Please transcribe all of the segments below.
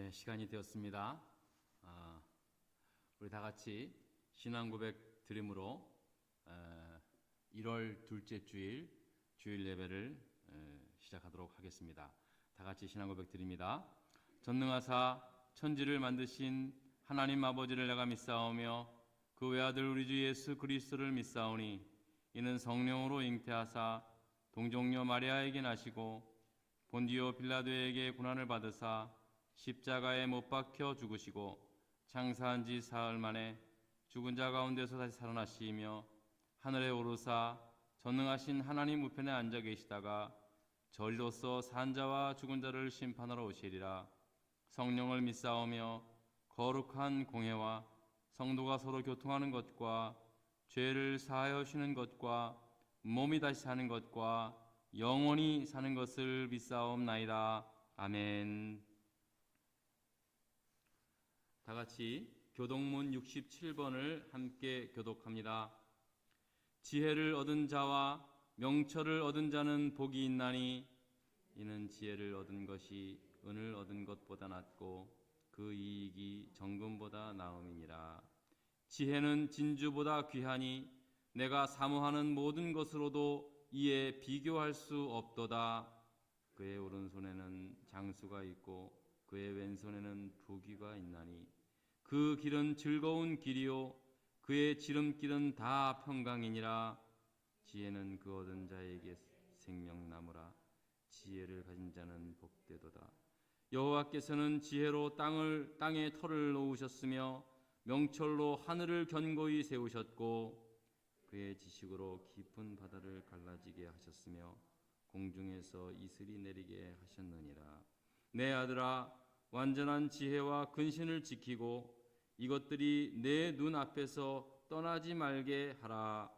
네, 시간이 되었습니다. 우리 다 같이 신앙 고백 드림으로 1월 둘째 주일 예배를 시작하도록 하겠습니다. 다 같이 신앙 고백 드립니다. 전능하사 천지를 만드신 하나님 아버지를 내가 믿사오며 그 외아들 우리 주 예수 그리스도를 믿사오니 이는 성령으로 잉태하사 동정녀 마리아에게 나시고 본디오 빌라도에게 고난을 받으사 십자가에 못 박혀 죽으시고 장사한 지 사흘 만에 죽은 자 가운데서 다시 살아나시며 하늘에 오르사 전능하신 하나님 우편에 앉아 계시다가 저리로서 산 자와 죽은 자를 심판하러 오시리라. 성령을 믿사오며 거룩한 공회와 성도가 서로 교통하는 것과 죄를 사하여 주시는 것과 몸이 다시 사는 것과 영원히 사는 것을 믿사옵나이다. 아멘. 다 같이 교독문 67번을 함께 교독합니다. 지혜를 얻은 자와 명철을 얻은 자는 복이 있나니 이는 지혜를 얻은 것이 은을 얻은 것보다 낫고 그 이익이 정금보다 나음이니라. 지혜는 진주보다 귀하니 내가 사모하는 모든 것으로도 이에 비교할 수 없도다. 그의 오른손에는 장수가 있고 그의 왼손에는 부귀가 있나니 그 길은 즐거운 길이요 그의 지름길은 다 평강이니라. 지혜는 그 얻은 자에게 생명나무라. 지혜를 가진 자는 복되도다. 여호와께서는 지혜로 땅에 터를 놓으셨으며 명철로 하늘을 견고히 세우셨고 그의 지식으로 깊은 바다를 갈라지게 하셨으며 공중에서 이슬이 내리게 하셨느니라. 내 아들아, 완전한 지혜와 근신을 지키고 이것들이 내 눈 앞에서 떠나지 말게 하라.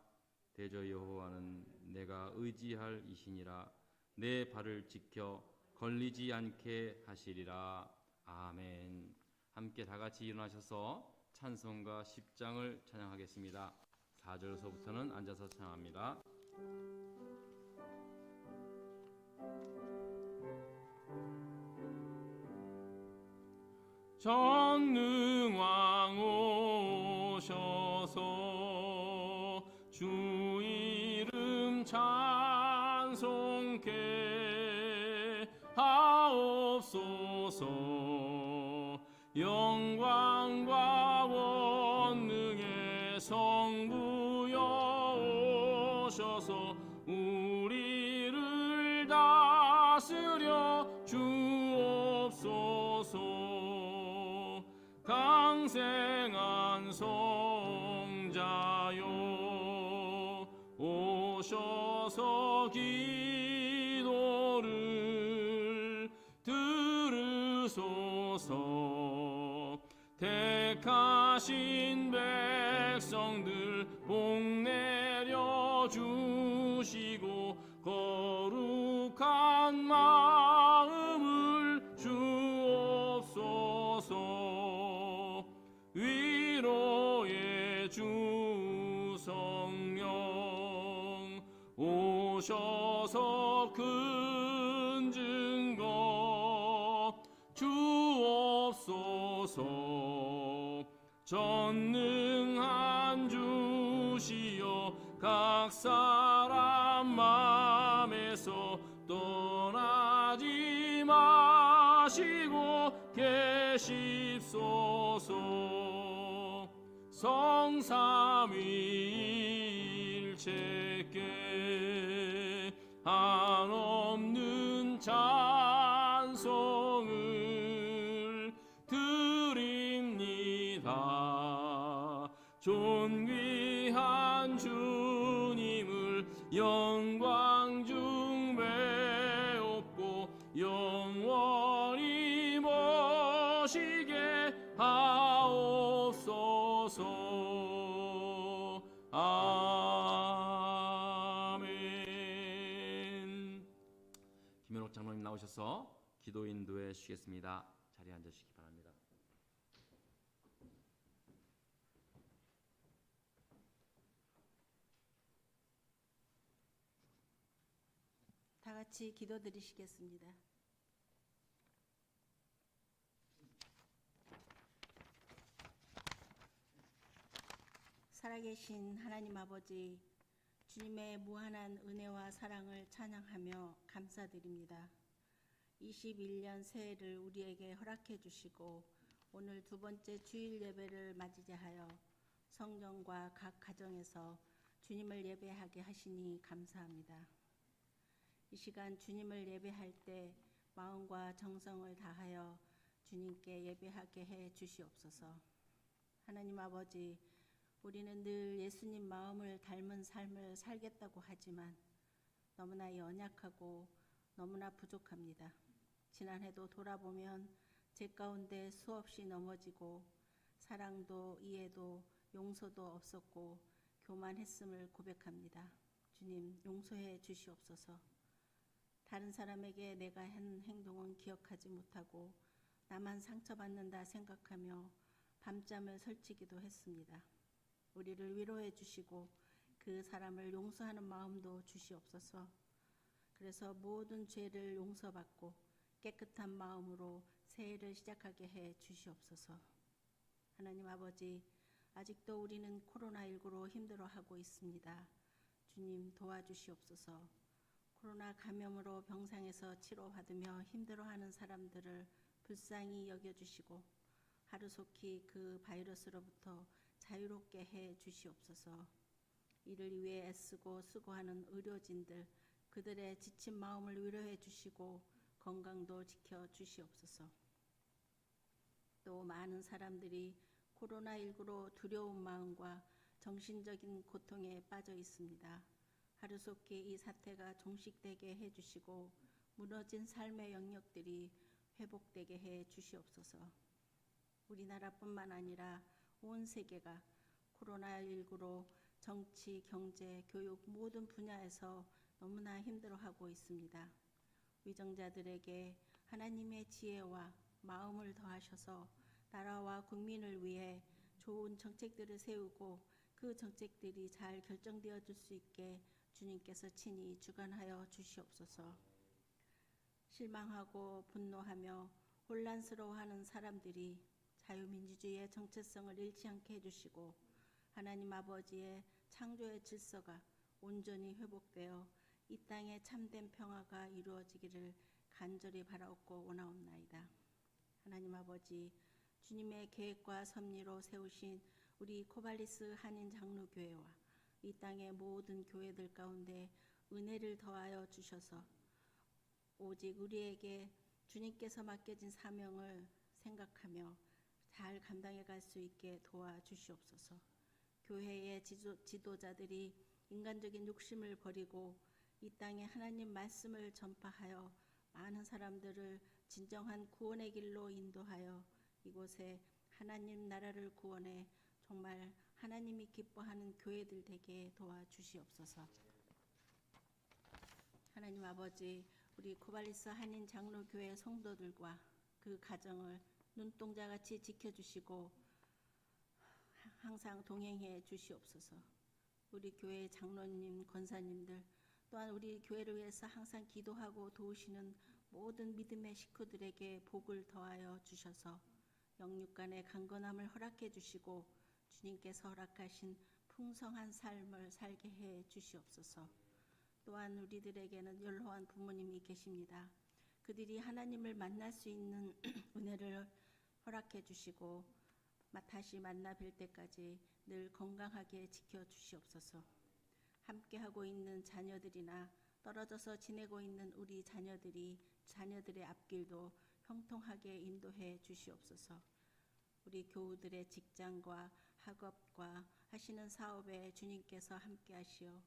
대저 여호와는 내가 의지할 이시니라. 내 발을 지켜 걸리지 않게 하시리라. 아멘. 함께 다 같이 일어나셔서 찬송가 10장을 찬양하겠습니다. 4절서부터는 앉아서 찬양합니다. 전능왕 오셔서 주 이름 찬송케 하옵소서. 영광과 원능의 성부여 오셔서 우리를 다스려 주옵소서. 강생한 성자여 오셔서 기도를 들으소서. 택하신 백성들 복 내려 주시고 거룩한 마음을 주옵소서. 위로의 주 성령 오셔서 큰 증거 주옵소서. 전능한 주시여 각 사람 맘에서 떠나지 마시고 계십소서. 성삼위일체께 한없는 찬송을 드립니다. 존귀한 주님을 영광 중 배웁고 영원히 모시게 하옵소서. 아멘. 김현옥 장로님 나오셔서 기도 인도해 주시겠습니다. 자리에 앉으시기 바랍니다. 다 같이 기도드리시겠습니다. 살아계신 하나님 아버지, 주님의 무한한 은혜와 사랑을 찬양하며 감사드립니다. 21년 새해를 우리에게 허락해 주시고 오늘 두 번째 주일 예배를 맞이하여 성전과 각 가정에서 주님을 예배하게 하시니 감사합니다. 이 시간 주님을 예배할 때 마음과 정성을 다하여 주님께 예배하게 해 주시옵소서. 하나님 아버지, 우리는 늘 예수님 마음을 닮은 삶을 살겠다고 하지만 너무나 연약하고 너무나 부족합니다. 지난해도 돌아보면 제 가운데 수없이 넘어지고 사랑도 이해도 용서도 없었고 교만했음을 고백합니다. 주님, 용서해 주시옵소서. 다른 사람에게 내가 한 행동은 기억하지 못하고 나만 상처받는다 생각하며 밤잠을 설치기도 했습니다. 우리를 위로해 주시고 그 사람을 용서하는 마음도 주시옵소서. 그래서 모든 죄를 용서받고 깨끗한 마음으로 새해를 시작하게 해 주시옵소서. 하나님 아버지, 아직도 우리는 코로나19로 힘들어하고 있습니다. 주님, 도와주시옵소서. 코로나 감염으로 병상에서 치료받으며 힘들어하는 사람들을 불쌍히 여겨주시고 하루속히 그 바이러스로부터 자유롭게 해 주시옵소서. 이를 위해 애쓰고 수고하는 의료진들, 그들의 지친 마음을 위로해 주시고 건강도 지켜 주시옵소서. 또 많은 사람들이 코로나19로 두려운 마음과 정신적인 고통에 빠져 있습니다. 하루속히 이 사태가 종식되게 해 주시고 무너진 삶의 영역들이 회복되게 해 주시옵소서. 우리나라뿐만 아니라 온 세계가 코로나19로 정치, 경제, 교육 모든 분야에서 너무나 힘들어하고 있습니다. 위정자들에게 하나님의 지혜와 마음을 더하셔서 나라와 국민을 위해 좋은 정책들을 세우고 그 정책들이 잘 결정되어질 수 있게 주님께서 친히 주관하여 주시옵소서. 실망하고 분노하며 혼란스러워하는 사람들이 자유민주주의의 정체성을 잃지 않게 해주시고 하나님 아버지의 창조의 질서가 온전히 회복되어 이 땅에 참된 평화가 이루어지기를 간절히 바라옵고 원하옵나이다. 하나님 아버지, 주님의 계획과 섭리로 세우신 우리 코발리스 한인 장로교회와 이 땅의 모든 교회들 가운데 은혜를 더하여 주셔서 오직 우리에게 주님께서 맡겨진 사명을 생각하며 잘 감당해 갈 수 있게 도와주시옵소서. 교회의 지도자들이 인간적인 욕심을 버리고 이 땅에 하나님 말씀을 전파하여 많은 사람들을 진정한 구원의 길로 인도하여 이곳에 하나님 나라를 구원해 정말 하나님이 기뻐하는 교회들 되게 도와주시옵소서. 하나님 아버지, 우리 코발리스 한인 장로교회 성도들과 그 가정을 눈동자같이 지켜주시고 항상 동행해 주시옵소서. 우리 교회 장로님, 권사님들 또한 우리 교회를 위해서 항상 기도하고 도우시는 모든 믿음의 식구들에게 복을 더하여 주셔서 영육간의 강건함을 허락해 주시고 주님께서 허락하신 풍성한 삶을 살게 해 주시옵소서. 또한 우리들에게는 연로한 부모님이 계십니다. 그들이 하나님을 만날 수 있는 은혜를 허락해 주시고 다시 만나 뵐 때까지 늘 건강하게 지켜 주시옵소서. 함께하고 있는 자녀들이나 떨어져서 지내고 있는 우리 자녀들의 앞길도 형통하게 인도해 주시옵소서. 우리 교우들의 직장과 학업과 하시는 사업에 주님께서 함께하시어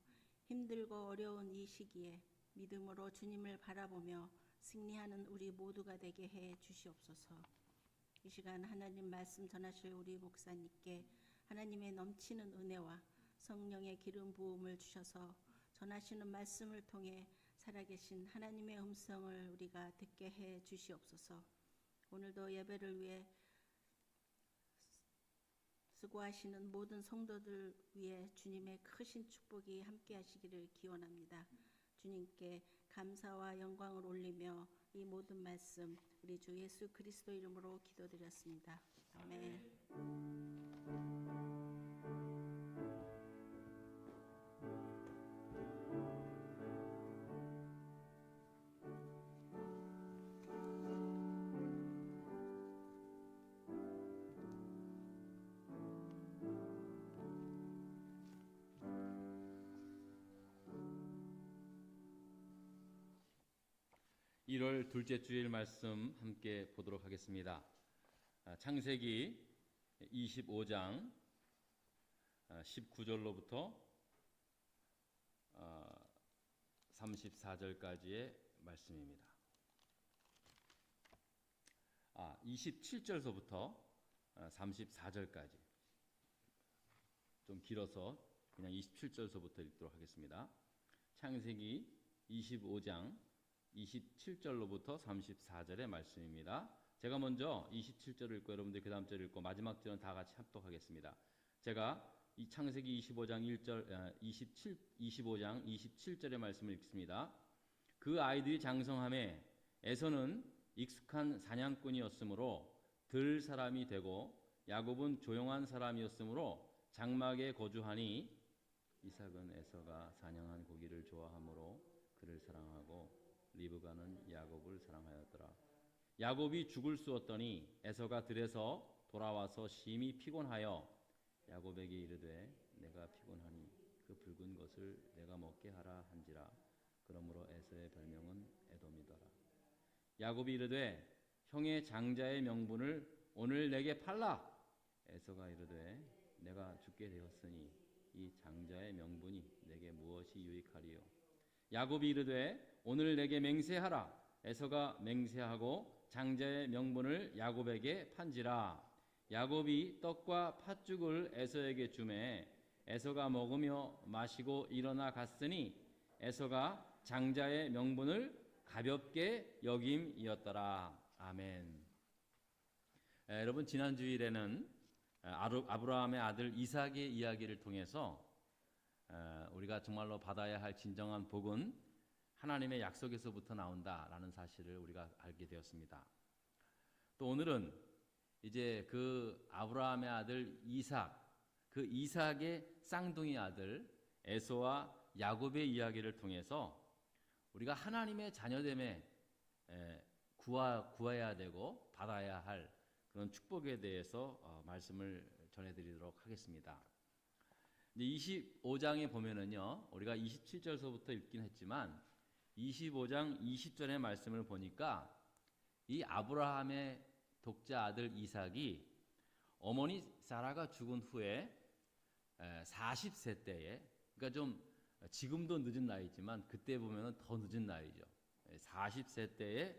힘들고 어려운 이 시기에 믿음으로 주님을 바라보며 승리하는 우리 모두가 되게 해 주시옵소서. 이 시간 하나님 말씀 전하실 우리 목사님께 하나님의 넘치는 은혜와 성령의 기름 부음을 주셔서 전하시는 말씀을 통해 살아계신 하나님의 음성을 우리가 듣게 해 주시옵소서. 오늘도 예배를 위해 수고하시는 모든 성도들 위해 주님의 크신 축복이 함께 하시기를 기원합니다. 주님께 감사와 영광을 올리며 이 모든 말씀 우리 주 예수 그리스도 이름으로 기도드렸습니다. 아멘. 1월 둘째 주일 말씀 함께 보도록 하겠습니다. 창세기 25장 19절로부터 34절까지의 말씀입니다. 27절서부터 34절까지. 좀 길어서 그냥 27절서부터 읽도록 하겠습니다. 창세기 25장 27절로부터 34절의 말씀입니다. 제가 먼저 27절을 읽고 여러분들 그 다음 절을 읽고 마지막 절은 다 같이 합독하겠습니다. 제가 이 창세기 25장 27절의 말씀을 읽습니다. 그 아이들이 장성함에 에서는 익숙한 사냥꾼이었으므로 들 사람이 되고 야곱은 조용한 사람이었으므로 장막에 거주하니 이삭은 에서가 사냥한 고기를 좋아하므로 그를 사랑하고 리브가는 야곱을 사랑하였더라. 야곱이 죽을 쑤었더니 에서가 들에서 돌아와서 심히 피곤하여 야곱에게 이르되 내가 피곤하니 그 붉은 것을 내가 먹게 하라 한지라. 그러므로 에서의 별명은 에돔이더라. 야곱이 이르되 형의 장자의 명분을 오늘 내게 팔라. 에서가 이르되 내가 죽게 되었으니 이 장자의 명분이 내게 무엇이 유익하리요. 야곱이 이르되 오늘 내게 맹세하라. 에서가 맹세하고 장자의 명분을 야곱에게 판지라. 야곱이 떡과 팥죽을 에서에게 주매 에서가 먹으며 마시고 일어나 갔으니 에서가 장자의 명분을 가볍게 여김이었더라. 아멘. 여러분, 지난 주일에는 아브라함의 아들 이삭의 이야기를 통해서 우리가 정말로 받아야 할 진정한 복은 하나님의 약속에서부터 나온다라는 사실을 우리가 알게 되었습니다. 또 오늘은 이제 그 아브라함의 아들 이삭, 그 이삭의 쌍둥이 아들 에서와 야곱의 이야기를 통해서 우리가 하나님의 자녀됨에 구해야 되고 받아야 할 그런 축복에 대해서 말씀을 전해드리도록 하겠습니다. 이제 25장에 보면은요, 우리가 27절서부터 읽긴 했지만 25장 20절의 말씀을 보니까 이 아브라함의 독자 아들 이삭이 어머니 사라가 죽은 후에 40세 때에, 그러니까 좀 지금도 늦은 나이지만 그때 보면은 더 늦은 나이죠. 40세 때에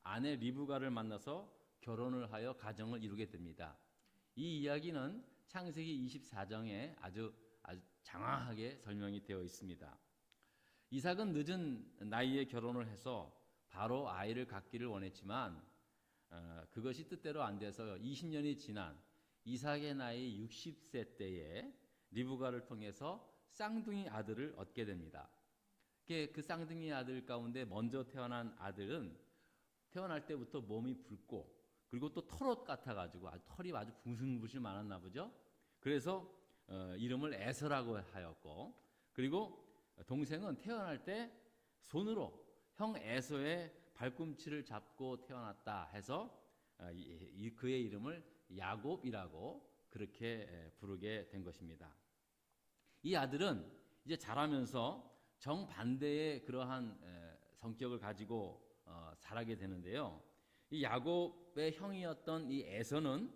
아내 리브가를 만나서 결혼을 하여 가정을 이루게 됩니다. 이 이야기는 창세기 24장에 아주 장황하게 설명이 되어 있습니다. 이삭은 늦은 나이에 결혼을 해서 바로 아이를 갖기를 원했지만 그것이 뜻대로 안 돼서 20년이 지난 이삭의 나이 60세 때에 리브가를 통해서 쌍둥이 아들을 얻게 됩니다. 그 쌍둥이 아들 가운데 먼저 태어난 아들은 태어날 때부터 몸이 붉고 그리고 또 털옷 같아가지고 털이 아주 붕숭붕숭 많았나 보죠. 그래서 이름을 에서라고 하였고, 그리고 동생은 태어날 때 손으로 형 에서의 발꿈치를 잡고 태어났다 해서 그의 이름을 야곱이라고 그렇게 부르게 된 것입니다. 이 아들은 이제 자라면서 정반대의 그러한 성격을 가지고 자라게 되는데요. 이 야곱의 형이었던 이 에서는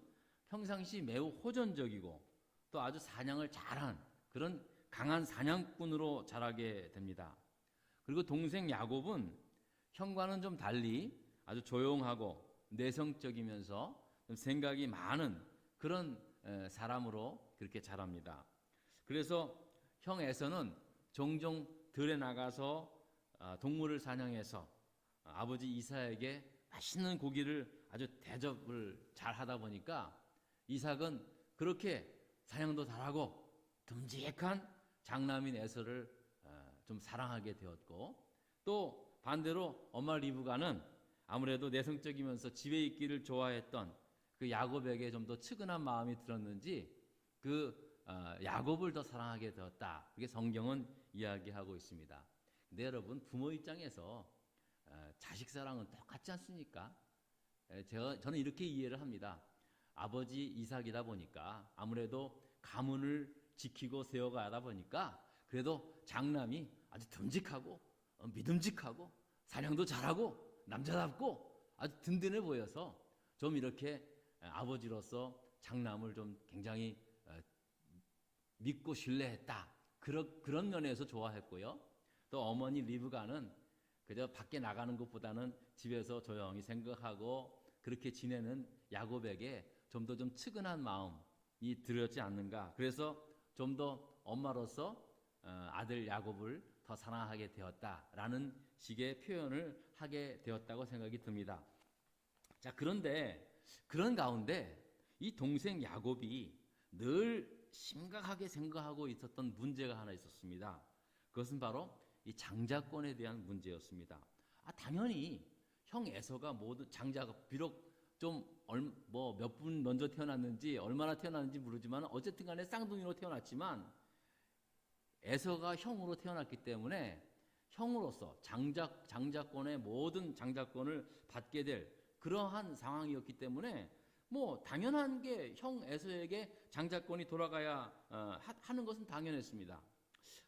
평상시 매우 호전적이고 또 아주 사냥을 잘한 그런 강한 사냥꾼으로 자라게 됩니다. 그리고 동생 야곱은 형과는 좀 달리 아주 조용하고 내성적이면서 좀 생각이 많은 그런 사람으로 그렇게 자랍니다. 그래서 형 에서는 종종 들에 나가서 동물을 사냥해서 아버지 이삭에게 맛있는 고기를 아주 대접을 잘 하다 보니까 이삭은 그렇게 사냥도 잘하고 듬직한 장남인 에서를 좀 사랑하게 되었고, 또 반대로 엄마 리브가는 아무래도 내성적이면서 집에 있기를 좋아했던 그 야곱에게 좀 더 측은한 마음이 들었는지 그 야곱을 더 사랑하게 되었다. 그게 성경은 이야기하고 있습니다. 근데 여러분, 부모 입장에서 자식 사랑은 똑같지 않습니까? 저는 이렇게 이해를 합니다. 아버지 이삭이다 보니까 아무래도 가문을 지키고 세워가다 보니까 그래도 장남이 아주 듬직하고 믿음직하고 사냥도 잘하고 남자답고 아주 든든해 보여서 좀 이렇게 아버지로서 장남을 좀 굉장히 믿고 신뢰했다. 그런 면에서 좋아했고요. 또 어머니 리브가는 그저 밖에 나가는 것보다는 집에서 조용히 생각하고 그렇게 지내는 야곱에게 좀 더 좀 측은한 마음이 들었지 않는가. 그래서 좀 더 엄마로서 아들 야곱을 더 사랑하게 되었다라는 식의 표현을 하게 되었다고 생각이 듭니다. 자, 그런데 그런 가운데 이 동생 야곱이 늘 심각하게 생각하고 있었던 문제가 하나 있었습니다. 그것은 바로 이 장자권에 대한 문제였습니다. 당연히 형 에서가 모두 장자가 비록 좀 뭐 몇 분 먼저 태어났는지 얼마나 태어났는지 모르지만 어쨌든 간에 쌍둥이로 태어났지만 에서가 형으로 태어났기 때문에 형으로서 장자권의 모든 장자권을 받게 될 그러한 상황이었기 때문에 뭐 당연한 게 형 에서에게 장자권이 돌아가야 하는 것은 당연했습니다.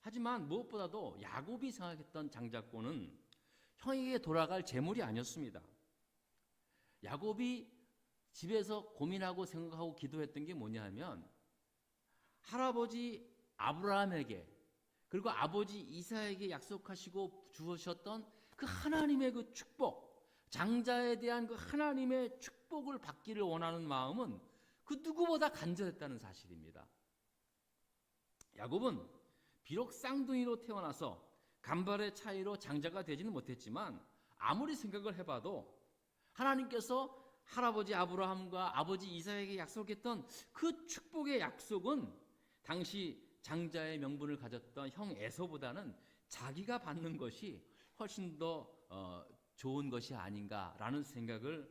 하지만 무엇보다도 야곱이 생각했던 장자권은 형에게 돌아갈 재물이 아니었습니다. 야곱이 집에서 고민하고 생각하고 기도했던 게 뭐냐 하면 할아버지 아브라함에게 그리고 아버지 이삭에게 약속하시고 주셨던 그 하나님의 그 축복, 장자에 대한 그 하나님의 축복을 받기를 원하는 마음은 그 누구보다 간절했다는 사실입니다. 야곱은 비록 쌍둥이로 태어나서 간발의 차이로 장자가 되지는 못했지만 아무리 생각을 해봐도 하나님께서 할아버지 아브라함과 아버지 이삭에게 약속했던 그 축복의 약속은 당시 장자의 명분을 가졌던 형 에서보다는 자기가 받는 것이 훨씬 더 좋은 것이 아닌가라는 생각을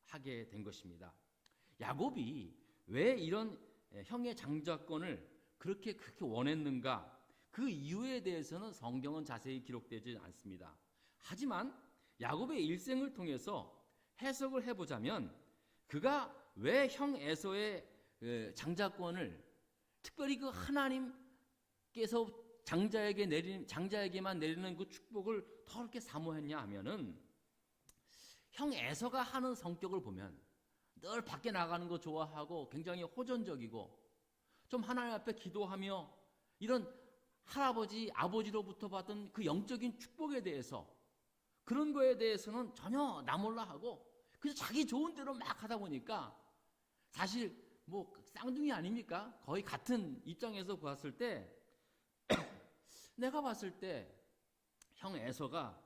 하게 된 것입니다. 야곱이 왜 이런 형의 장자권을 그렇게 원했는가? 그 이유에 대해서는 성경은 자세히 기록되지 않습니다. 하지만 야곱의 일생을 통해서 해석을 해보자면 그가 왜 형 에서의 장자권을 특별히 그 하나님께서 장자에게만 내리는 그 축복을 더 그렇게 사모했냐 하면은 형 에서가 하는 성격을 보면 늘 밖에 나가는 거 좋아하고 굉장히 호전적이고 좀 하나님 앞에 기도하며 이런 할아버지 아버지로부터 받은 그 영적인 축복에 대해서 그런 거에 대해서는 전혀 나몰라 하고 그냥 자기 좋은 대로 막 하다 보니까 사실 뭐 쌍둥이 아닙니까? 거의 같은 입장에서 봤을 때 내가 봤을 때 형 에서가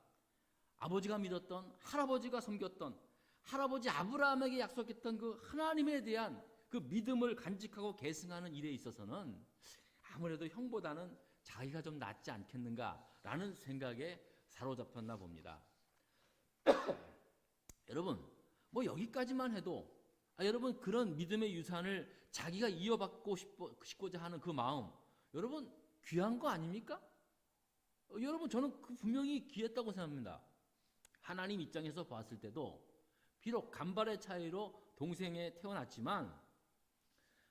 아버지가 믿었던 할아버지가 섬겼던 할아버지 아브라함에게 약속했던 그 하나님에 대한 그 믿음을 간직하고 계승하는 일에 있어서는 아무래도 형보다는 자기가 좀 낫지 않겠는가라는 생각에 사로잡혔나 봅니다. 여러분 뭐 여기까지만 해도 여러분 그런 믿음의 유산을 자기가 이어받고 싶고자 하는 그 마음 여러분 귀한 거 아닙니까? 여러분 저는 그 분명히 귀했다고 생각합니다. 하나님 입장에서 봤을 때도 비록 간발의 차이로 동생에 태어났지만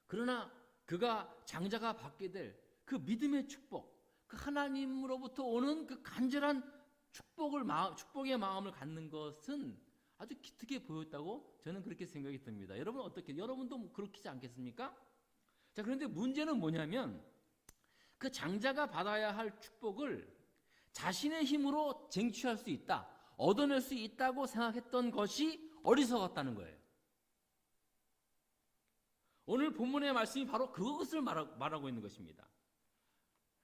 그러나 그가 장자가 받게 될 그 믿음의 축복 그 하나님으로부터 오는 그 간절한 축복의 마음을 갖는 것은 아주 기특해 보였다고 저는 그렇게 생각이 듭니다. 여러분 어떻게 여러분도 그렇지 않겠습니까? 자, 그런데 문제는 뭐냐면 그 장자가 받아야 할 축복을 자신의 힘으로 쟁취할 수 있다, 얻어낼 수 있다고 생각했던 것이 어리석었다는 거예요. 오늘 본문의 말씀이 바로 그것을 말하고 있는 것입니다.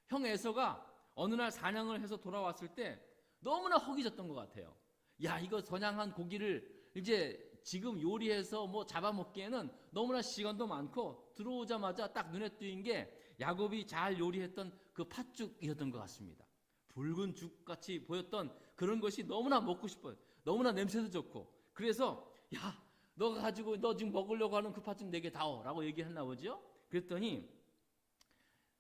형 에서가 어느 날 사냥을 해서 돌아왔을 때 너무나 허기졌던 것 같아요. 야, 이거 선양한 고기를 이제 지금 요리해서 뭐 잡아먹기에는 너무나 시간도 많고 들어오자마자 딱 눈에 띄는 게 야곱이 잘 요리했던 그 팥죽이었던 것 같습니다. 붉은 죽같이 보였던 그런 것이 너무나 먹고 싶어요. 너무나 냄새도 좋고. 그래서 야, 너 지금 먹으려고 하는 그 팥죽 내게 다오 라고 얘기했나 보죠. 그랬더니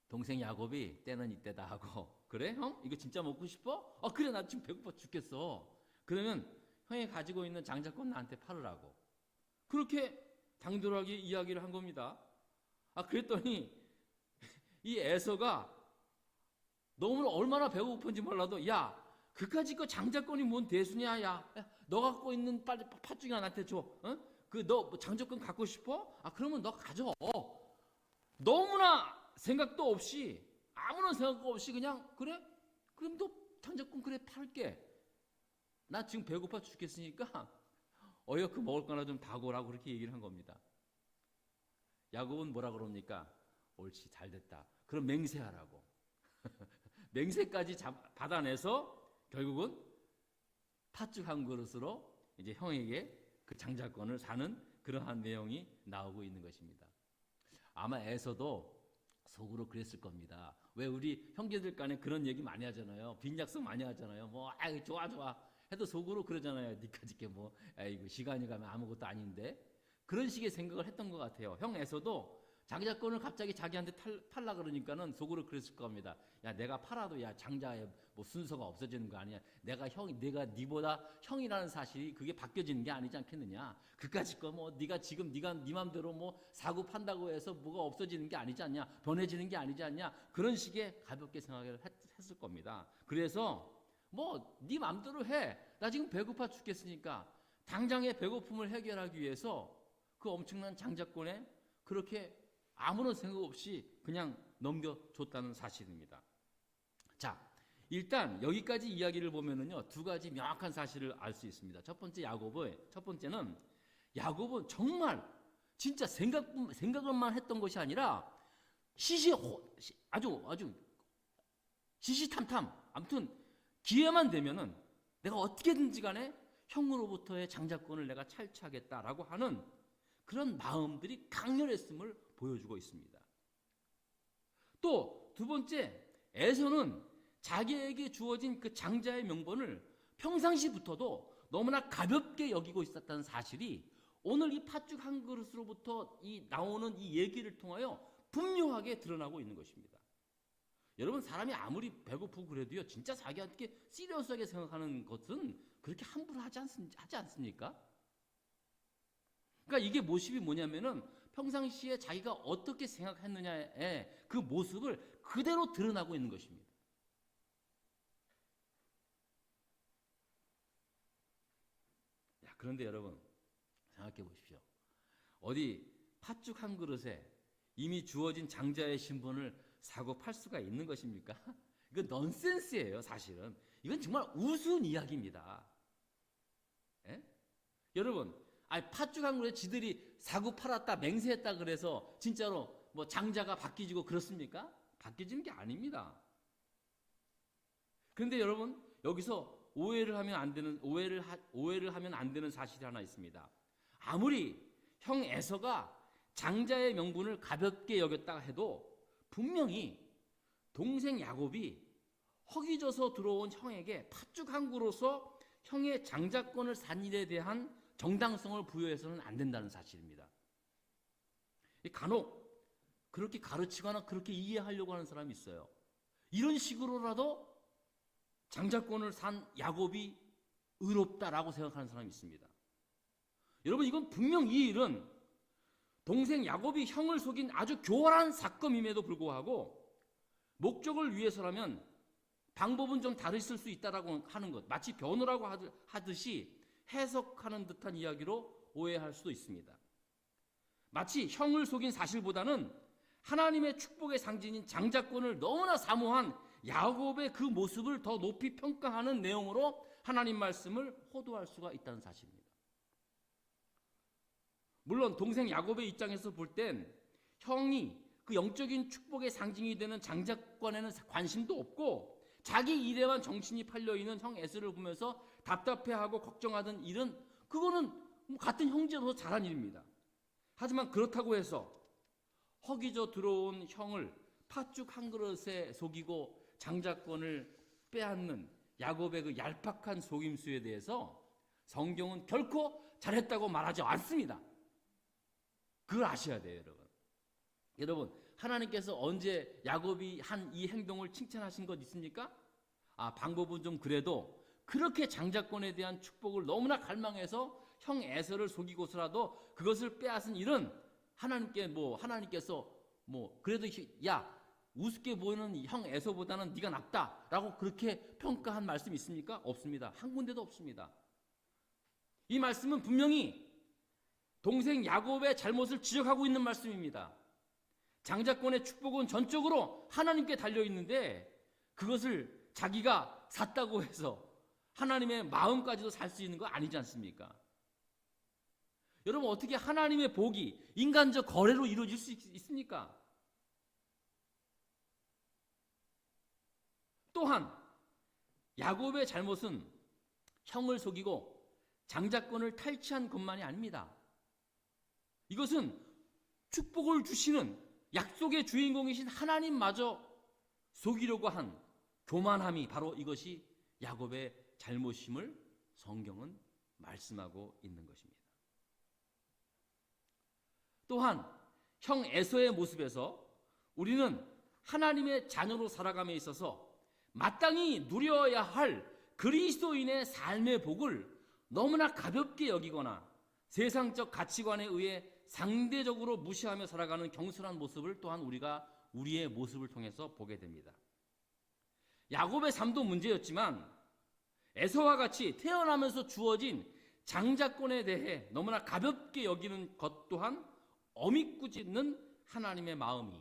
동생 야곱이 때는 이때다 하고 그래 형? 이거 진짜 먹고 싶어? 그래 나 지금 배고파 죽겠어. 그러면 형이 가지고 있는 장자권 나한테 팔으라고. 그렇게 당돌하게 이야기를 한 겁니다. 그랬더니 이 에서가 너무 얼마나 배고픈지 몰라도 야, 그까짓 거 장자권이 뭔 대수냐? 야, 너 갖고 있는 빨리 팥죽이나 나한테 줘. 어? 너 뭐 장자권 갖고 싶어? 그러면 너 가져. 너무나 생각도 없이, 아무런 생각도 없이 그냥, 그래? 그럼 너 장자권 그래 팔게. 나 지금 배고파 죽겠으니까 어여그 먹을 거나 좀 다고라고 그렇게 얘기를 한 겁니다. 야곱은 뭐라 그럽니까? 옳지, 잘 됐다. 그럼 맹세하라고. 맹세까지 받아내서 결국은 팥죽 한 그릇으로 이제 형에게 그 장자권을 사는 그러한 내용이 나오고 있는 것입니다. 아마 에서도 속으로 그랬을 겁니다. 왜 우리 형제들 간에 그런 얘기 많이 하잖아요. 빈약속 많이 하잖아요. 뭐 좋아 해도 속으로 그러잖아요. 니까짓게 뭐 아이고 시간이 가면 아무것도 아닌데, 그런 식의 생각을 했던 것 같아요. 형 에서도 장자권을 갑자기 자기한테 팔라 그러니까는 속으로 그랬을 겁니다. 야, 내가 팔아도 야 장자의 뭐 순서가 없어지는 거 아니야? 내가 네보다 형이라는 사실이 그게 바뀌어지는 게 아니지 않겠느냐? 그까짓 거 뭐 네가 지금 네 맘대로 뭐 사고 판다고 해서 뭐가 없어지는 게 아니지 않냐? 변해지는 게 아니지 않냐? 그런 식의 가볍게 생각을 했을 겁니다. 그래서 뭐 네 맘대로 해. 나 지금 배고파 죽겠으니까 당장의 배고픔을 해결하기 위해서 그 엄청난 장자권에 그렇게 아무런 생각 없이 그냥 넘겨줬다는 사실입니다. 자, 일단 여기까지 이야기를 보면은요, 두 가지 명확한 사실을 알 수 있습니다. 첫 번째는 야곱은 정말 진짜 생각만 했던 것이 아니라 아주 시시탐탐, 아무튼 기회만 되면은 내가 어떻게든지 간에 형으로부터의 장자권을 내가 찰취하겠다라고 하는 그런 마음들이 강렬했음을 보여주고 있습니다. 또 두 번째, 에서는 자기에게 주어진 그 장자의 명분을 평상시부터도 너무나 가볍게 여기고 있었다는 사실이 오늘 이 팥죽 한 그릇으로부터 나오는 이 얘기를 통하여 분명하게 드러나고 있는 것입니다. 여러분, 사람이 아무리 배고프고 그래도요, 진짜 자기한테 시리어스하게 생각하는 것은 그렇게 함부로 하지 않습니까? 그러니까 이게 모습이 뭐냐면은 평상시에 자기가 어떻게 생각했느냐의 그 모습을 그대로 드러나고 있는 것입니다. 그런데 여러분, 생각해 보십시오. 어디 팥죽 한 그릇에 이미 주어진 장자의 신분을 사고 팔 수가 있는 것입니까? 이건 넌센스예요, 사실은. 이건 정말 우스운 이야기입니다. 예? 여러분, 팥죽 한 그릇에 지들이 사고 팔았다, 맹세했다 그래서 진짜로 뭐 장자가 바뀌지고 그렇습니까? 바뀌지는 게 아닙니다. 그런데 여러분, 여기서 오해를 하면 안 되는 사실이 하나 있습니다. 아무리 형 에서가 장자의 명분을 가볍게 여겼다 해도 분명히 동생 야곱이 허기져서 들어온 형에게 팥죽 한 그릇으로서 형의 장자권을 산 일에 대한 정당성을 부여해서는 안 된다는 사실입니다. 간혹 그렇게 가르치거나 그렇게 이해하려고 하는 사람이 있어요. 이런 식으로라도 장자권을 산 야곱이 의롭다라고 생각하는 사람이 있습니다. 여러분, 이건 분명 이 일은 동생 야곱이 형을 속인 아주 교활한 사건임에도 불구하고 목적을 위해서라면 방법은 좀 다르실 수 있다라고 하는 것, 마치 변호라고 하듯이 해석하는 듯한 이야기로 오해할 수도 있습니다. 마치 형을 속인 사실보다는 하나님의 축복의 상징인 장자권을 너무나 사모한 야곱의 그 모습을 더 높이 평가하는 내용으로 하나님 말씀을 호도할 수가 있다는 사실입니다. 물론 동생 야곱의 입장에서 볼 땐 형이 그 영적인 축복의 상징이 되는 장자권에는 관심도 없고 자기 일에만 정신이 팔려있는 형 에서를 보면서 답답해하고 걱정하던 일은 그거는 같은 형제로서 잘한 일입니다. 하지만 그렇다고 해서 허기져 들어온 형을 팥죽 한 그릇에 속이고 장자권을 빼앗는 야곱의 그 얄팍한 속임수에 대해서 성경은 결코 잘했다고 말하지 않습니다. 그걸 아셔야 돼요, 여러분. 여러분, 하나님께서 언제 야곱이 한 이 행동을 칭찬하신 것 있습니까? 방법은 좀 그래도 그렇게 장자권에 대한 축복을 너무나 갈망해서 형 에서를 속이고서라도 그것을 빼앗은 일은 하나님께서 그래도 야, 우습게 보이는 형 에서보다는 네가 낫다라고 그렇게 평가한 말씀이 있습니까? 없습니다. 한 군데도 없습니다. 이 말씀은 분명히 동생 야곱의 잘못을 지적하고 있는 말씀입니다. 장자권의 축복은 전적으로 하나님께 달려있는데 그것을 자기가 샀다고 해서 하나님의 마음까지도 살 수 있는 거 아니지 않습니까? 여러분, 어떻게 하나님의 복이 인간적 거래로 이루어질 수 있습니까? 또한 야곱의 잘못은 형을 속이고 장자권을 탈취한 것만이 아닙니다. 이것은 축복을 주시는 약속의 주인공이신 하나님마저 속이려고 한 교만함이 바로 이것이 야곱의 잘못임을 성경은 말씀하고 있는 것입니다. 또한 형 에서의 모습에서 우리는 하나님의 자녀로 살아감에 있어서 마땅히 누려야 할 그리스도인의 삶의 복을 너무나 가볍게 여기거나 세상적 가치관에 의해 상대적으로 무시하며 살아가는 경솔한 모습을 또한 우리가 우리의 모습을 통해서 보게 됩니다. 야곱의 삶도 문제였지만 에서와 같이 태어나면서 주어진 장자권에 대해 너무나 가볍게 여기는 것 또한 어미꾸짖는 하나님의 마음이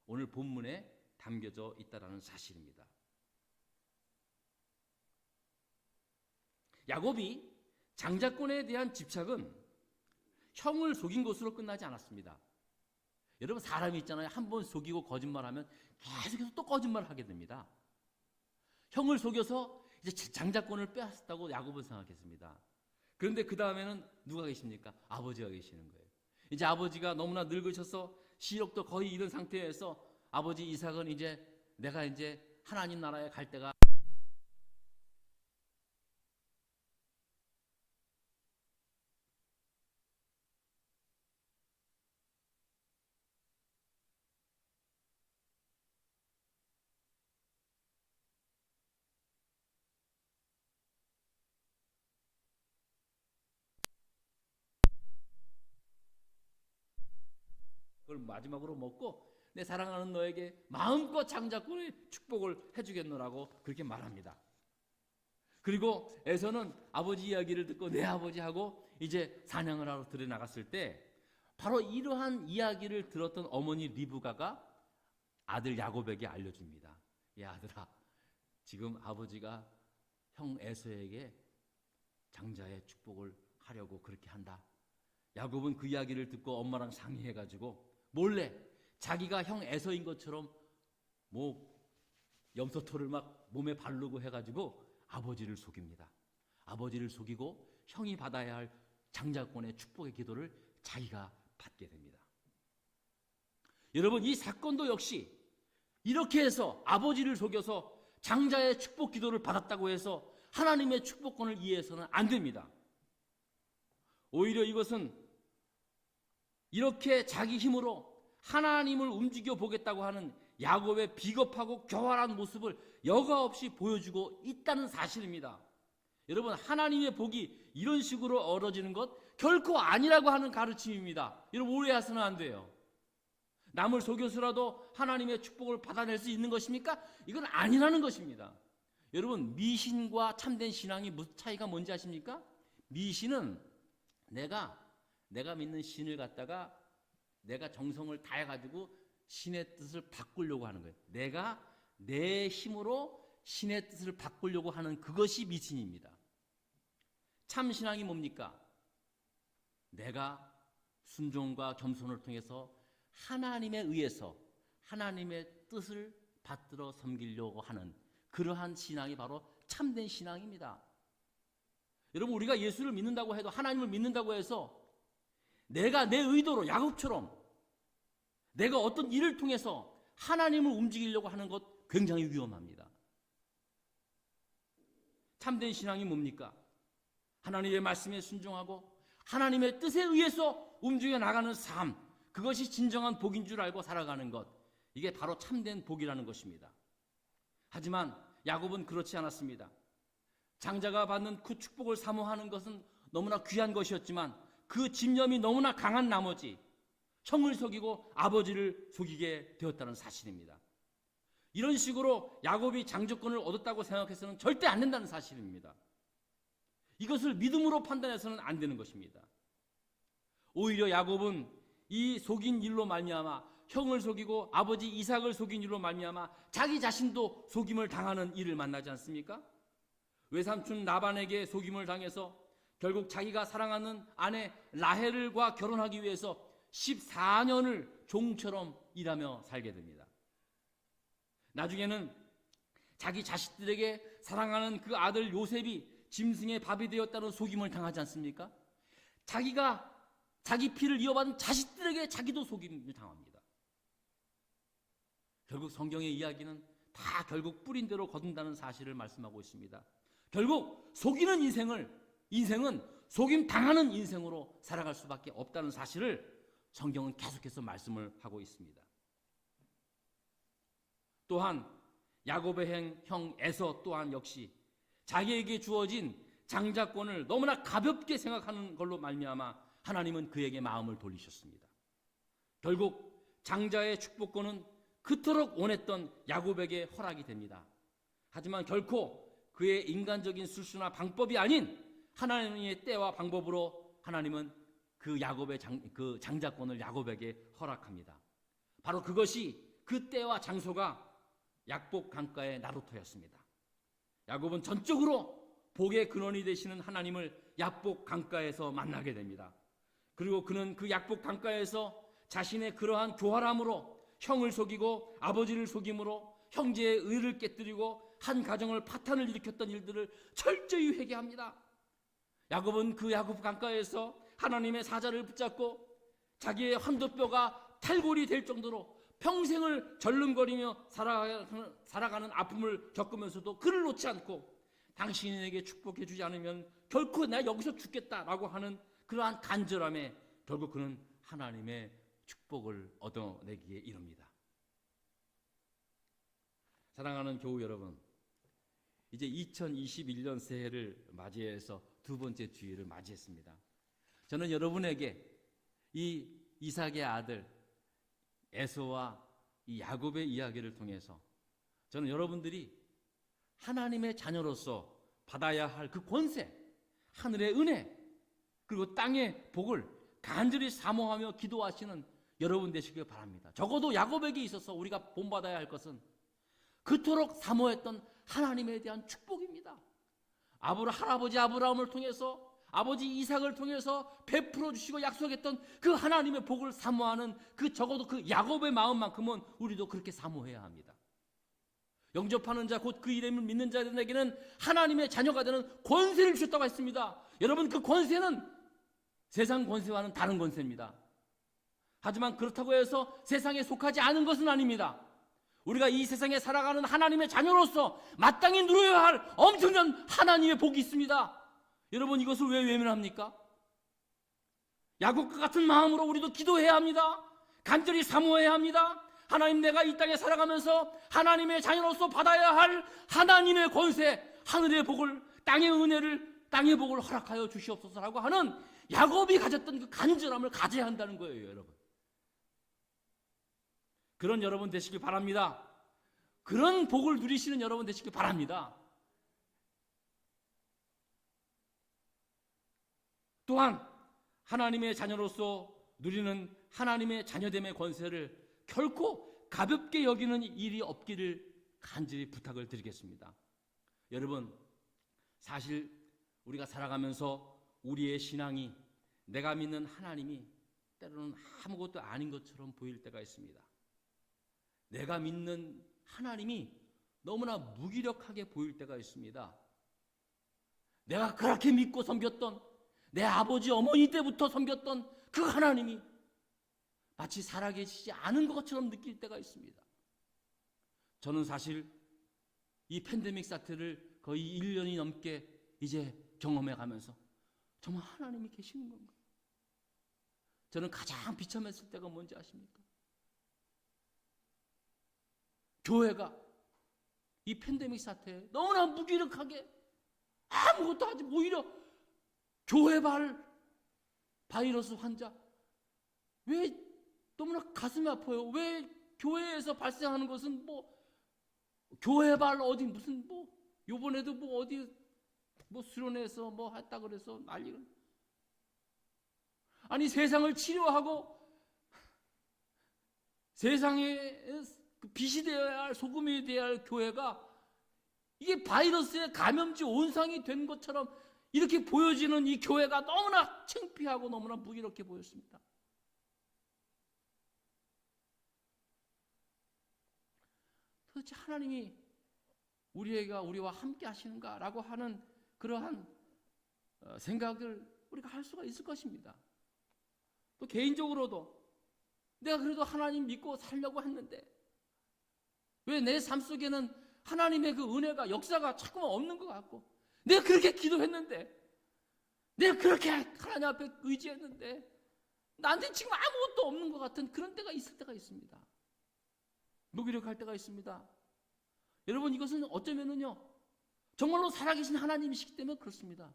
오늘 본문에 담겨져 있다는 사실입니다. 야곱이 장자권에 대한 집착은 형을 속인 것으로 끝나지 않았습니다. 여러분, 사람이 있잖아요. 한 번 속이고 거짓말하면 계속해서 또 거짓말을 하게 됩니다. 형을 속여서 이제 장자권을 빼앗았다고 야곱은 생각했습니다. 그런데 그 다음에는 누가 계십니까? 아버지가 계시는 거예요. 이제 아버지가 너무나 늙으셔서 시력도 거의 잃은 상태에서 아버지 이삭은 이제 내가 이제 하나님 나라에 갈 때가 그걸 마지막으로 먹고 내 사랑하는 너에게 마음껏 장자권의 축복을 해주겠노라고 그렇게 말합니다. 그리고 에서는 아버지 이야기를 듣고 내 아버지하고 이제 사냥을 하러 들여 나갔을 때 바로 이러한 이야기를 들었던 어머니 리브가가 아들 야곱에게 알려줍니다. 야, 아들아, 지금 아버지가 형 에서에게 장자의 축복을 하려고 그렇게 한다. 야곱은 그 이야기를 듣고 엄마랑 상의해가지고 몰래 자기가 형 에서인 것처럼 염소털을 막 몸에 바르고 해가지고 아버지를 속입니다. 아버지를 속이고 형이 받아야 할 장자권의 축복의 기도를 자기가 받게 됩니다. 여러분, 이 사건도 역시 이렇게 해서 아버지를 속여서 장자의 축복 기도를 받았다고 해서 하나님의 축복권을 이해해서는 안 됩니다. 오히려 이것은 이렇게 자기 힘으로 하나님을 움직여 보겠다고 하는 야곱의 비겁하고 교활한 모습을 여과 없이 보여주고 있다는 사실입니다. 여러분, 하나님의 복이 이런 식으로 얻어지는 것 결코 아니라고 하는 가르침입니다. 여러분, 오해하서는 안 돼요. 남을 속여서라도 하나님의 축복을 받아낼 수 있는 것입니까? 이건 아니라는 것입니다. 여러분, 미신과 참된 신앙이 무슨 차이가 뭔지 아십니까? 미신은 내가 믿는 신을 갖다가 내가 정성을 다해가지고 신의 뜻을 바꾸려고 하는 거예요. 내가 내 힘으로 신의 뜻을 바꾸려고 하는 그것이 미신입니다. 참신앙이 뭡니까? 내가 순종과 겸손을 통해서 하나님에 의해서 하나님의 뜻을 받들어 섬기려고 하는 그러한 신앙이 바로 참된 신앙입니다. 여러분, 우리가 예수를 믿는다고 해도, 하나님을 믿는다고 해서 내가 내 의도로 야곱처럼 내가 어떤 일을 통해서 하나님을 움직이려고 하는 것 굉장히 위험합니다. 참된 신앙이 뭡니까? 하나님의 말씀에 순종하고 하나님의 뜻에 의해서 움직여 나가는 삶, 그것이 진정한 복인 줄 알고 살아가는 것, 이게 바로 참된 복이라는 것입니다. 하지만 야곱은 그렇지 않았습니다. 장자가 받는 그 축복을 사모하는 것은 너무나 귀한 것이었지만 그 집념이 너무나 강한 나머지 형을 속이고 아버지를 속이게 되었다는 사실입니다. 이런 식으로 야곱이 장조권을 얻었다고 생각해서는 절대 안 된다는 사실입니다. 이것을 믿음으로 판단해서는 안 되는 것입니다. 오히려 야곱은 이 속인 일로 말미암아 형을 속이고 아버지 이삭을 속인 일로 말미암아 자기 자신도 속임을 당하는 일을 만나지 않습니까? 외삼촌 라반에게 속임을 당해서 결국 자기가 사랑하는 아내 라헬과 결혼하기 위해서 14년을 종처럼 일하며 살게 됩니다. 나중에는 자기 자식들에게 사랑하는 그 아들 요셉이 짐승의 밥이 되었다는 속임을 당하지 않습니까? 자기가 자기 피를 이어받은 자식들에게 자기도 속임을 당합니다. 결국 성경의 이야기는 다 결국 뿌린 대로 거둔다는 사실을 말씀하고 있습니다. 결국 속이는 인생은 속임 당하는 인생으로 살아갈 수밖에 없다는 사실을 성경은 계속해서 말씀을 하고 있습니다. 또한 야곱의 형 에서 또한 역시 자기에게 주어진 장자권을 너무나 가볍게 생각하는 걸로 말미암아 하나님은 그에게 마음을 돌리셨습니다. 결국 장자의 축복권은 그토록 원했던 야곱에게 허락이 됩니다. 하지만 결코 그의 인간적인 술수나 방법이 아닌 하나님의 때와 방법으로 하나님은 그 야곱의 그 장자권을 야곱에게 허락합니다. 바로 그것이 그 때와 장소가 약복 강가의 나루터였습니다. 야곱은 전적으로 복의 근원이 되시는 하나님을 약복 강가에서 만나게 됩니다. 그리고 그는 그 약복 강가에서 자신의 그러한 교활함으로 형을 속이고 아버지를 속임으로 형제의 의를 깨뜨리고 한 가정을 파탄을 일으켰던 일들을 철저히 회개합니다. 야곱은 그 야곱 강가에서 하나님의 사자를 붙잡고 자기의 환도뼈가 탈골이 될 정도로 평생을 절름거리며 살아가는 아픔을 겪으면서도 그를 놓지 않고 당신에게 축복해 주지 않으면 결코 내가 여기서 죽겠다라고 하는 그러한 간절함에 결국 그는 하나님의 축복을 얻어내기에 이릅니다. 사랑하는 교우 여러분, 이제 2021년 새해를 맞이해서 두 번째 주일을 맞이했습니다. 저는 여러분에게 이 이삭의 아들 에서와 이 야곱의 이야기를 통해서 저는 여러분들이 하나님의 자녀로서 받아야 할 그 권세, 하늘의 은혜, 그리고 땅의 복을 간절히 사모하며 기도하시는 여러분 되시길 바랍니다. 적어도 야곱에게 있어서 우리가 본받아야 할 것은 그토록 사모했던 하나님에 대한 축복입니다. 할아버지 아브라함을 통해서 아버지 이삭을 통해서 베풀어 주시고 약속했던 그 하나님의 복을 사모하는 그 적어도 그 야곱의 마음만큼은 우리도 그렇게 사모해야 합니다. 영접하는 자 곧 그 이름을 믿는 자들에게는 하나님의 자녀가 되는 권세를 주셨다고 했습니다. 여러분, 그 권세는 세상 권세와는 다른 권세입니다. 하지만 그렇다고 해서 세상에 속하지 않은 것은 아닙니다. 우리가 이 세상에 살아가는 하나님의 자녀로서 마땅히 누려야 할 엄청난 하나님의 복이 있습니다. 여러분, 이것을 왜 외면합니까? 야곱과 같은 마음으로 우리도 기도해야 합니다. 간절히 사모해야 합니다. 하나님, 내가 이 땅에 살아가면서 하나님의 자녀로서 받아야 할 하나님의 권세, 하늘의 복을, 땅의 은혜를, 땅의 복을 허락하여 주시옵소서라고 하는 야곱이 가졌던 그 간절함을 가져야 한다는 거예요, 여러분. 그런 여러분 되시길 바랍니다. 그런 복을 누리시는 여러분 되시길 바랍니다. 또한 하나님의 자녀로서 누리는 하나님의 자녀됨의 권세를 결코 가볍게 여기는 일이 없기를 간절히 부탁을 드리겠습니다. 여러분, 사실 우리가 살아가면서 우리의 신앙이, 내가 믿는 하나님이 때로는 아무것도 아닌 것처럼 보일 때가 있습니다. 내가 믿는 하나님이 너무나 무기력하게 보일 때가 있습니다. 내가 그렇게 믿고 섬겼던, 내 아버지 어머니 때부터 섬겼던 그 하나님이 마치 살아계시지 않은 것처럼 느낄 때가 있습니다. 저는 사실 이 팬데믹 사태를 거의 1년이 넘게 이제 경험해 가면서 정말 하나님이 계시는 건가? 저는 가장 비참했을 때가 뭔지 아십니까? 교회가 이 팬데믹 사태에 너무나 무기력하게 아무것도 하지, 오히려 교회발 바이러스 환자, 왜 너무나 가슴이 아파요? 왜 교회에서 발생하는 것은 뭐 교회발 어디 무슨 뭐 요번에도 뭐 어디 뭐 수련회에서 뭐 했다 그래서 난리가. 아니 세상을 치료하고 세상에 빛이 되어야 할, 소금이 되어야 할 교회가 이게 바이러스의 감염지 온상이 된 것처럼 이렇게 보여지는 이 교회가 너무나 창피하고 너무나 무기력해 보였습니다. 도대체 하나님이 우리와 함께 하시는가라고 하는 그러한 생각을 우리가 할 수가 있을 것입니다. 또 개인적으로도 내가 그래도 하나님 믿고 살려고 했는데 왜 내 삶 속에는 하나님의 그 은혜가 역사가 자꾸만 없는 것 같고, 내가 그렇게 기도했는데, 내가 그렇게 하나님 앞에 의지했는데 나한테 지금 아무것도 없는 것 같은 그런 때가 있을 때가 있습니다. 무기력할 때가 있습니다. 여러분, 이것은 어쩌면은요 정말로 살아계신 하나님이시기 때문에 그렇습니다.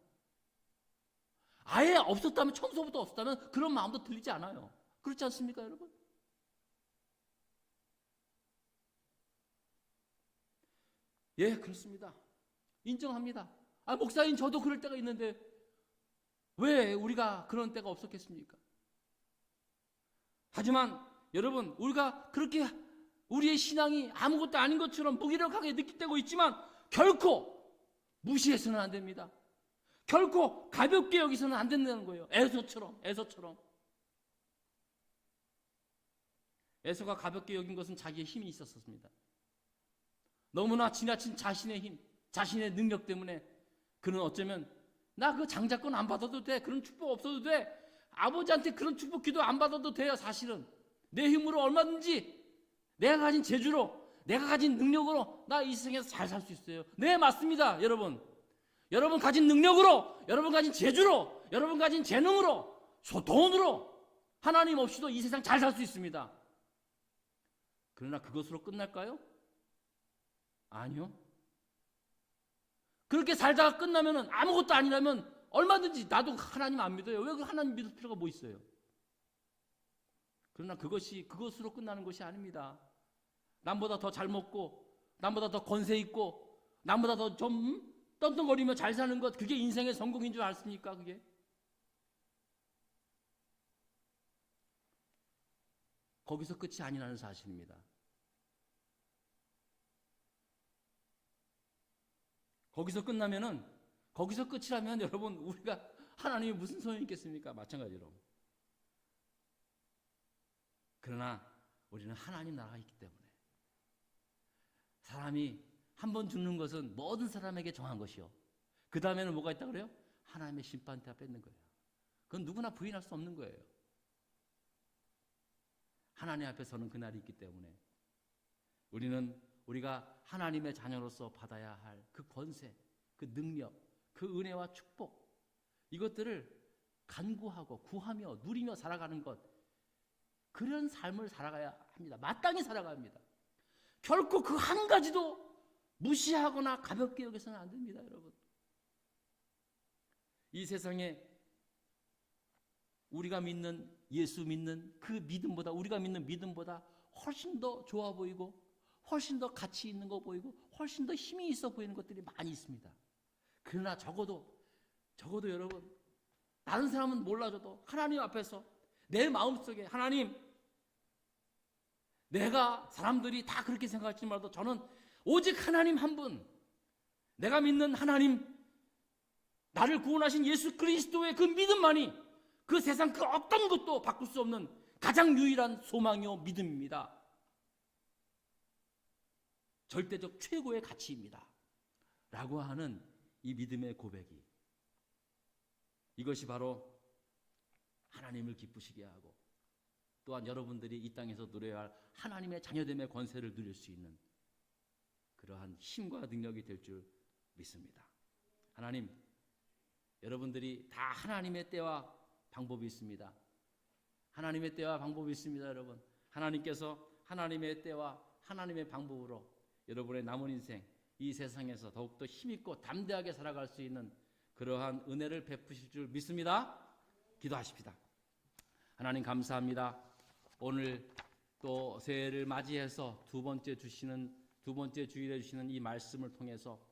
아예 없었다면, 처음부터 없었다면 그런 마음도 들리지 않아요. 그렇지 않습니까, 여러분? 예, 그렇습니다. 인정합니다. 목사님, 저도 그럴 때가 있는데 왜 우리가 그런 때가 없었겠습니까? 하지만 여러분, 우리가 그렇게 우리의 신앙이 아무것도 아닌 것처럼 무기력하게 느끼고 있지만 결코 무시해서는 안 됩니다. 결코 가볍게 여기서는 안 된다는 거예요. 에서처럼. 에서가 가볍게 여긴 것은 자기의 힘이 있었습니다. 너무나 지나친 자신의 힘, 자신의 능력 때문에 그는 어쩌면 나 그 장자권 안 받아도 돼, 그런 축복 없어도 돼, 아버지한테 그런 축복 기도 안 받아도 돼요. 사실은 내 힘으로 얼마든지 내가 가진 재주로, 내가 가진 능력으로 나 이 세상에서 잘 살 수 있어요. 네, 맞습니다. 여러분 가진 능력으로, 여러분 가진 재주로, 여러분 가진 재능으로, 돈으로 하나님 없이도 이 세상 잘 살 수 있습니다. 그러나 그것으로 끝날까요? 아니요. 그렇게 살다가 끝나면은 아무것도 아니라면 얼마든지 나도 하나님 안 믿어요. 왜 그 하나님 믿을 필요가 뭐 있어요? 그러나 그것으로 끝나는 것이 아닙니다. 남보다 더 잘 먹고, 남보다 더 권세 있고, 남보다 더 좀 떵떵거리며 잘 사는 것, 그게 인생의 성공인 줄 아십니까? 그게 거기서 끝이 아니라는 사실입니다. 거기서 끝나면은, 거기서 끝이라면 여러분, 우리가 하나님이 무슨 소용이 있겠습니까? 마찬가지로. 그러나 우리는 하나님 나라가 있기 때문에 사람이 한 번 죽는 것은 모든 사람에게 정한 것이요, 그 다음에는 뭐가 있다 그래요? 하나님의 심판대 앞에 있는 거예요. 그건 누구나 부인할 수 없는 거예요. 하나님 앞에 서는 그날이 있기 때문에 우리가 하나님의 자녀로서 받아야 할 그 권세, 그 능력, 그 은혜와 축복, 이것들을 간구하고 구하며 누리며 살아가는 것, 그런 삶을 살아가야 합니다. 마땅히 살아가야 합니다. 결코 그 한 가지도 무시하거나 가볍게 여기서는 안 됩니다, 여러분. 이 세상에 우리가 믿는, 예수 믿는 그 믿음보다, 우리가 믿는 믿음보다 훨씬 더 좋아 보이고, 훨씬 더 가치 있는 거 보이고, 훨씬 더 힘이 있어 보이는 것들이 많이 있습니다. 그러나 적어도 여러분, 다른 사람은 몰라줘도 하나님 앞에서 내 마음속에, 하나님, 내가 사람들이 다 그렇게 생각할지 몰라도 저는 오직 하나님 한 분, 내가 믿는 하나님, 나를 구원하신 예수 그리스도의 그 믿음만이 그 세상 그 어떤 것도 바꿀 수 없는 가장 유일한 소망이요 믿음입니다. 절대적 최고의 가치입니다. 라고 하는 이 믿음의 고백이, 이것이 바로 하나님을 기쁘시게 하고 또한 여러분들이 이 땅에서 누려야 할 하나님의 자녀됨의 권세를 누릴 수 있는 그러한 힘과 능력이 될 줄 믿습니다. 하나님, 여러분들이 다 하나님의 때와 방법이 있습니다. 하나님의 때와 방법이 있습니다, 여러분. 하나님께서 하나님의 때와 하나님의 방법으로 여러분의 남은 인생, 이 세상에서 더욱더 힘있고 담대하게 살아갈 수 있는 그러한 은혜를 베푸실 줄 믿습니다. 기도하십시다. 하나님, 감사합니다. 오늘 또 새해를 맞이해서 두 번째 주시는 두 번째 주일에 주시는 이 말씀을 통해서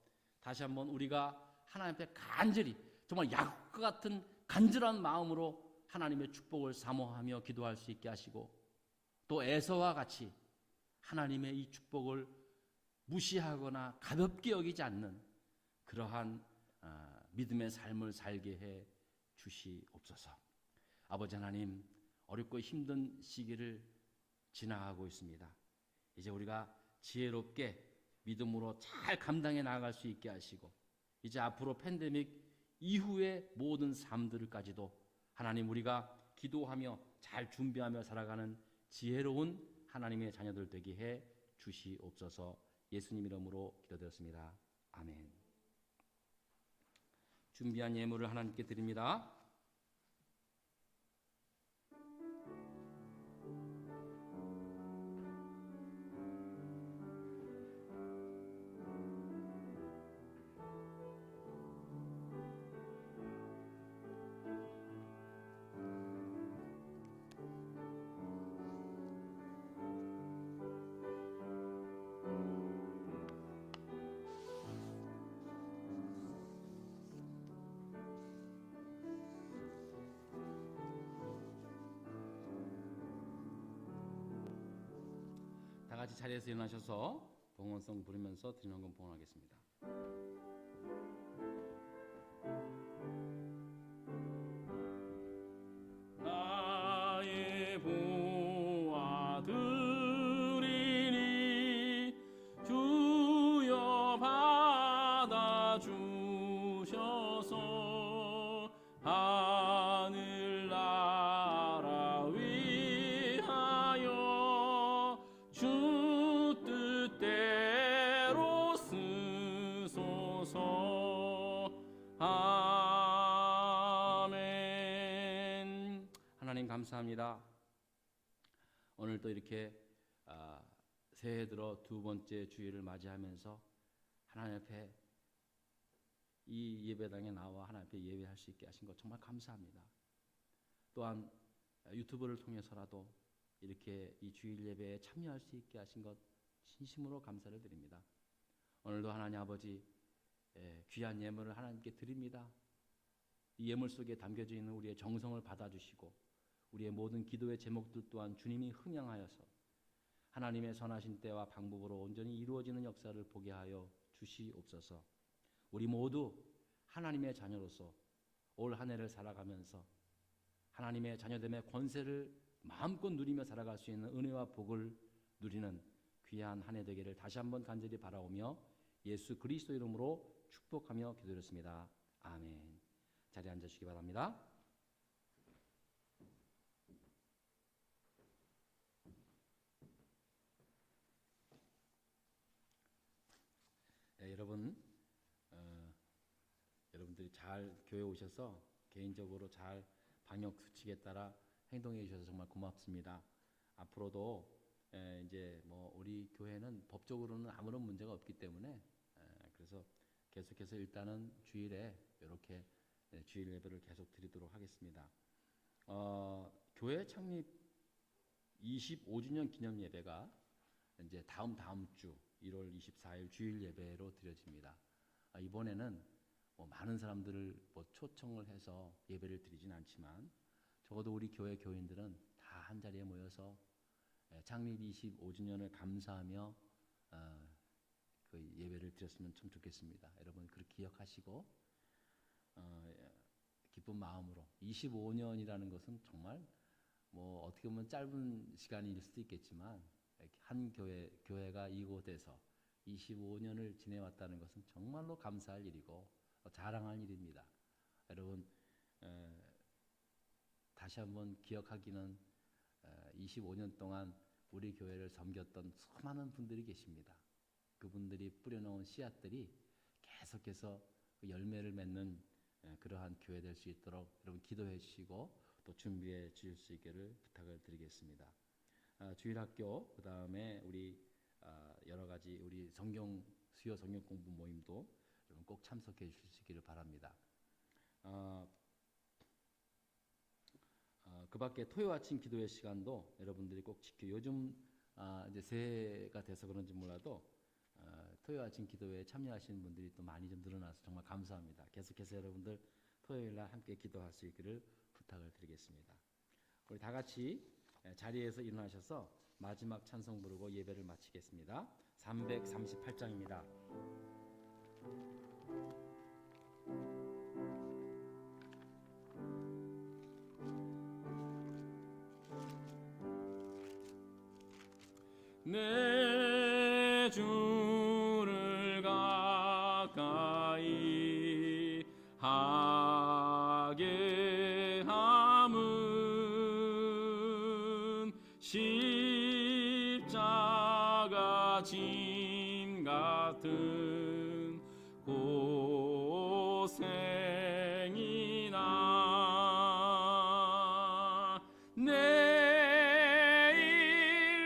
다시 한번 우리가 하나님 앞에 간절히 정말 약과 같은 간절한 마음으로 하나님의 축복을 사모하며 기도할 수 있게 하시고 또 에서와 같이 하나님의 이 축복을 무시하거나 가볍게 여기지 않는 그러한 믿음의 삶을 살게 해 주시옵소서. 아버지 하나님, 어렵고 힘든 시기를 지나가고 있습니다. 이제 우리가 지혜롭게 믿음으로 잘 감당해 나아갈 수 있게 하시고 이제 앞으로 팬데믹 이후의 모든 삶들까지도 하나님 우리가 기도하며 잘 준비하며 살아가는 지혜로운 하나님의 자녀들 되게 해 주시옵소서. 예수님 이름으로 기도드렸습니다. 아멘. 준비한 예물을 하나님께 드립니다. 다 같이 자리에서 일어나셔서 봉헌성 부르면서 드리는 건 봉헌하겠습니다. 나의 보아들이니 주여 받아주셔서 하늘나라 위하여 주 뜻대로 쓰소서. 아멘. 하나님 감사합니다. 오늘 또 이렇게 새해 들어 두 번째 주일을 맞이하면서 하나님 앞에 이 예배당에 나와 하나님 앞에 예배할 수 있게 하신 것 정말 감사합니다. 또한 유튜브를 통해서라도 이렇게 이 주일 예배에 참여할 수 있게 하신 것 진심으로 감사를 드립니다. 오늘도 하나님 아버지 귀한 예물을 하나님께 드립니다. 이 예물 속에 담겨져 있는 우리의 정성을 받아주시고 우리의 모든 기도의 제목들 또한 주님이 흥양하여서 하나님의 선하신 때와 방법으로 온전히 이루어지는 역사를 보게 하여 주시옵소서. 우리 모두 하나님의 자녀로서 올 한 해를 살아가면서 하나님의 자녀됨의 권세를 마음껏 누리며 살아갈 수 있는 은혜와 복을 누리는 귀한 한 해 되기를 다시 한번 간절히 바라오며 예수 그리스도 이름으로 축복하며 기도드렸습니다. 아멘. 자리에 앉으시기 바랍니다. 여러분들이 잘 교회 오셔서 개인적으로 잘 방역 수칙에 따라 행동해 주셔서 정말 고맙습니다. 앞으로도 이제 뭐 우리 교회는 법적으로는 아무런 문제가 없기 때문에 그래서 계속해서 일단은 주일에 이렇게 주일 예배를 계속 드리도록 하겠습니다. 교회 창립 25주년 기념 예배가 이제 다음 주 1월 24일 주일 예배로 드려집니다. 이번에는 뭐 많은 사람들을 뭐 초청을 해서 예배를 드리진 않지만 적어도 우리 교회 교인들은 다 한 자리에 모여서 창립 25주년을 감사하며 그 예배를 드렸으면 참 좋겠습니다. 여러분 그렇게 기억하시고 기쁜 마음으로 25년이라는 것은 정말 뭐 어떻게 보면 짧은 시간일 수도 있겠지만 한 교회가 이곳에서 25년을 지내왔다는 것은 정말로 감사할 일이고 자랑할 일입니다. 여러분 다시 한번 기억하기는 25년 동안 우리 교회를 섬겼던 수많은 분들이 계십니다. 그분들이 뿌려놓은 씨앗들이 계속해서 열매를 맺는 그러한 교회 될 수 있도록 여러분 기도해 주시고 또 준비해 주실 수 있기를 부탁을 드리겠습니다. 주일학교 그 다음에 우리 여러 가지 우리 수요 성경 공부 모임도 여러분 꼭 참석해 주실 수 있기를 바랍니다. 그 밖에 토요 아침 기도회 시간도 여러분들이 꼭 지켜 요즘 이제 새해가 돼서 그런지 몰라도 토요일 아침 기도회에 참여하시는 분들이 또 많이 좀 늘어나서 정말 감사합니다. 계속해서 여러분들 토요일 날 함께 기도할 수 있기를 부탁을 드리겠습니다. 우리 다 같이 자리에서 일어나셔서 마지막 찬송 부르고 예배를 마치겠습니다. 338장입니다. 내 주를 가까이 하게 함은 십자가 짐 같은 고생이나 내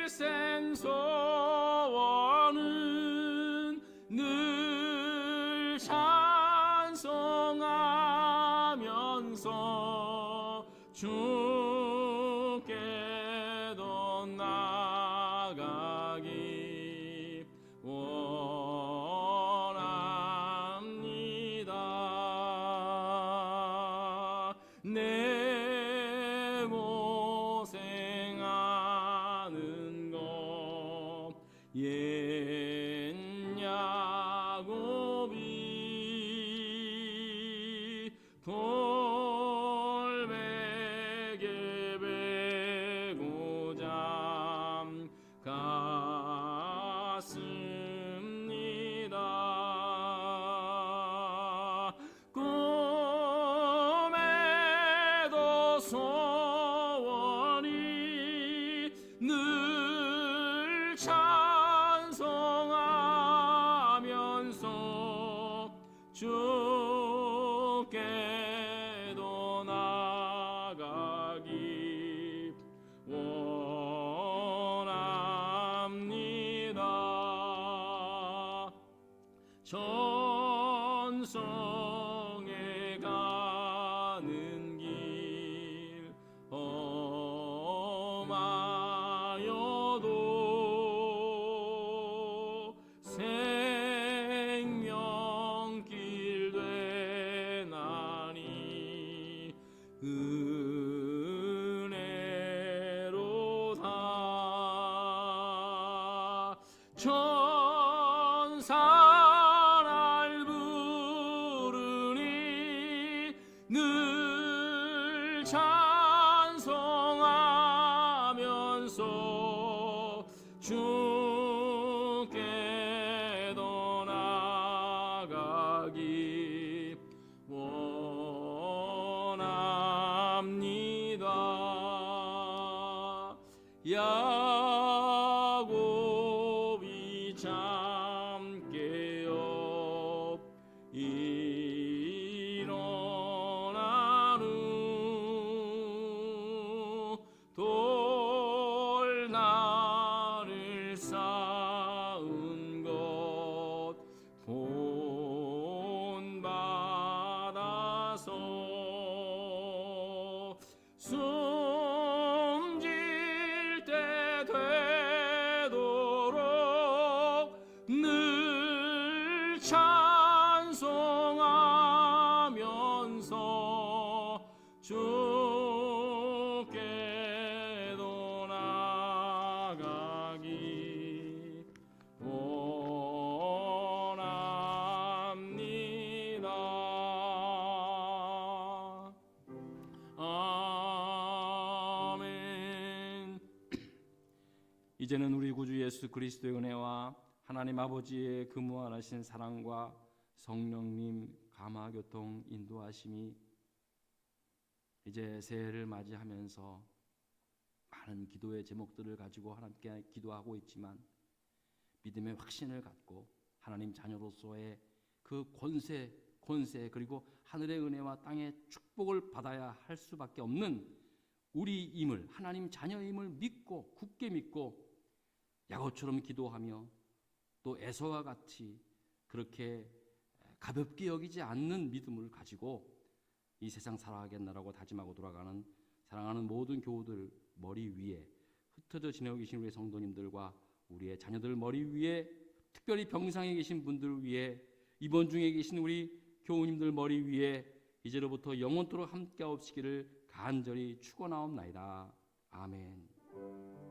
일생 소원은 늘 찬송하면서 주께도 나가기 원합니다. 내 고생하는 것 옛 야곱이 돌베개 베고 잠갔습니다. 꿈에도 소원이 늘 찬송하면서 주께도 나가기 원합니다. 전성에 가는 길 험하여도 생명길 되나니 은혜로다. 천사날 부르니 늘 찬송하면서 주께도 나가기 원합니다. 야곱이 잠 깨어 일어난 후 돌날을 쌓은 것 본받아서 숨질 때 되도록 늘 찬송하면서 주께도 나가기 원합니다. 아멘. 이제는 우리 구주 예수 그리스도의 은혜와 하나님 아버지의 그 무한하신 사랑과 성령님 감화교통 인도하심이 이제 새해를 맞이하면서 많은 기도의 제목들을 가지고 하나님께 기도하고 있지만 믿음의 확신을 갖고 하나님 자녀로서의 그 권세 그리고 하늘의 은혜와 땅의 축복을 받아야 할 수밖에 없는 우리임을, 하나님 자녀임을 믿고 굳게 믿고 야곱처럼 기도하며 또 에서와 같이 그렇게 가볍게 여기지 않는 믿음을 가지고 이 세상 살아가겠나라고 다짐하고 돌아가는 사랑하는 모든 교우들 머리 위에 흩어져 지내고 계신 우리 성도님들과 우리의 자녀들 머리 위에 특별히 병상에 계신 분들을 위해 입원 중에 계신 우리 교우님들 머리 위에 이제로부터 영원토록 함께하옵시기를 간절히 축원하옵나이다. 아멘.